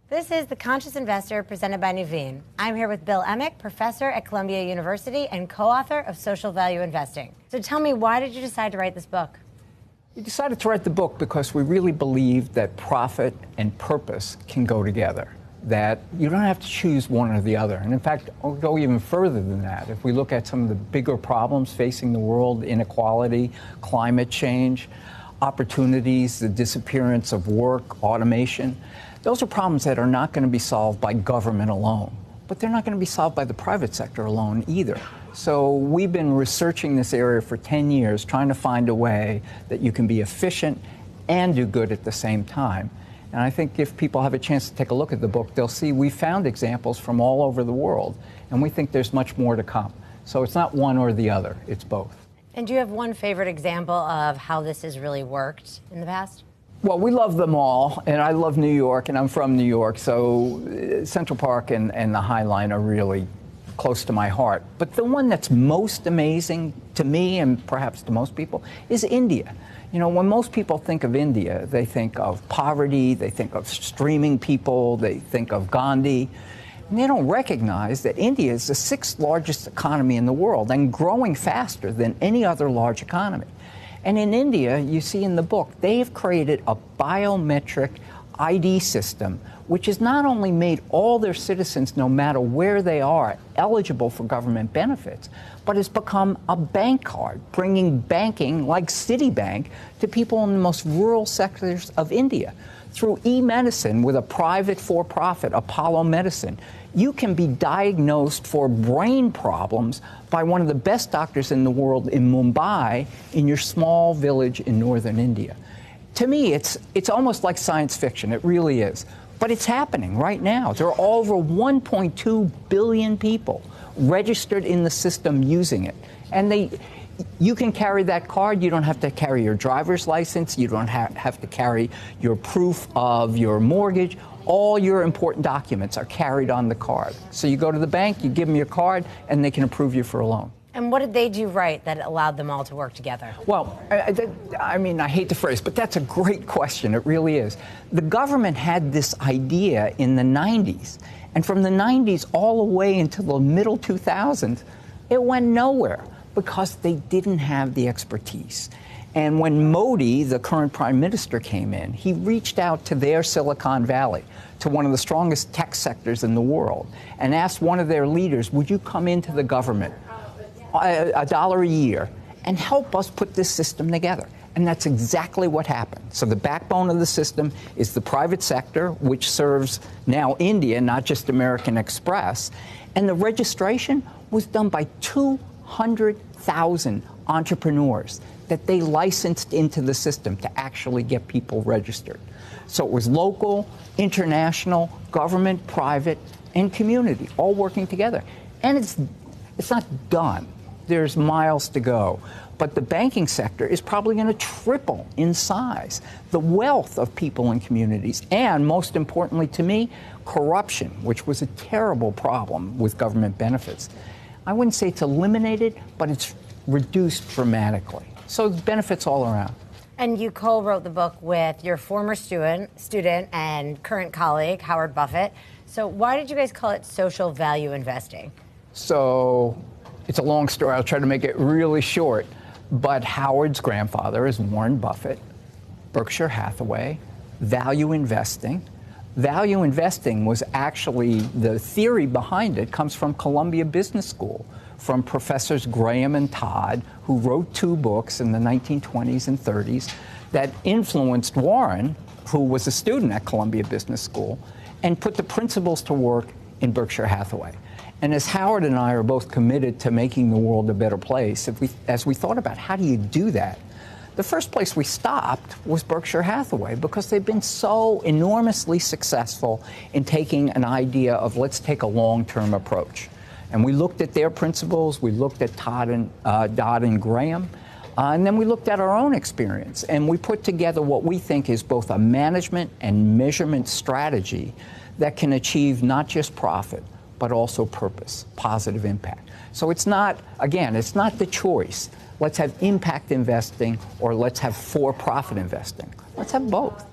This is The Conscious Investor, presented by Nuveen. I'm here with Bill Emick, professor at Columbia University and co-author of Social Value Investing. So tell me, why did you decide to write this book? We decided to write the book because we really believe that profit and purpose can go together, that you don't have to choose one or the other. And in fact, I'll go even further than that. If we look at some of the bigger problems facing the world, inequality, climate change, opportunities, the disappearance of work, automation, those are problems that are not going to be solved by government alone, but they're not going to be solved by the private sector alone either. So we've been researching this area for 10 years, trying to find a way that you can be efficient and do good at the same time. And I think if people have a chance to take a look at the book, they'll see we found examples from all over the world, and we think there's much more to come. So it's not one or the other, it's both. And do you have one favorite example of how this has really worked in the past? Well, we love them all, and I love New York, and I'm from New York, so Central Park and the High Line are really close to my heart. But the one that's most amazing to me, and perhaps to most people, is India. You know, when most people think of India, they think of poverty, they think of streaming people, they think of Gandhi, and they don't recognize that India is the 6th largest economy in the world and growing faster than any other large economy. And in India, you see in the book, they've created a biometric ID system, which has not only made all their citizens, no matter where they are, eligible for government benefits, but has become a bank card, bringing banking like Citibank to people in the most rural sectors of India. Through e-medicine with a private for-profit, Apollo Medicine, you can be diagnosed for brain problems by one of the best doctors in the world in Mumbai, in your small village in northern India. To me, it's almost like science fiction. It really is. But it's happening right now. There are over 1.2 billion people registered in the system using it. And you can carry that card. You don't have to carry your driver's license. You don't have to carry your proof of your mortgage. All your important documents are carried on the card. So you go to the bank, you give them your card, and they can approve you for a loan. And what did they do right that allowed them all to work together? Well, I mean, I hate the phrase, but that's a great question. It really is. The government had this idea in the 90s, and from the 90s all the way into the middle 2000s, it went nowhere because they didn't have the expertise. And when Modi, the current prime minister, came in, he reached out to their Silicon Valley, to one of the strongest tech sectors in the world, and asked one of their leaders, would you come into the government, $1 a year, and help us put this system together? And that's exactly what happened. So the backbone of the system is the private sector, which serves now India, not just American Express. And the registration was done by 200,000 entrepreneurs that they licensed into the system to actually get people registered. So it was local, international, government, private, and community all working together. And it's not done. There's miles to go. But the banking sector is probably going to triple in size. The wealth of people and communities, and most importantly to me, corruption, which was a terrible problem with government benefits. I wouldn't say it's eliminated, but it's reduced dramatically. So benefits all around. And you co-wrote the book with your former student and current colleague, Howard Buffett. So why did you guys call it social value investing? So it's a long story. I'll try to make it really short. But Howard's grandfather is Warren Buffett, Berkshire Hathaway, value investing. Value investing was actually, the theory behind it comes from Columbia Business School, from Professors Graham and Todd, who wrote 2 books in the 1920s and 30s that influenced Warren, who was a student at Columbia Business School, and put the principles to work in Berkshire Hathaway. And as Howard and I are both committed to making the world a better place, as we thought about how do you do that, the first place we stopped was Berkshire Hathaway, because they've been so enormously successful in taking an idea of let's take a long-term approach. And we looked at their principles, we looked at Dodd and Graham, and then we looked at our own experience, and we put together what we think is both a management and measurement strategy that can achieve not just profit, but also purpose, positive impact. So it's not, again, it's not the choice. Let's have impact investing or let's have for-profit investing. Let's have both.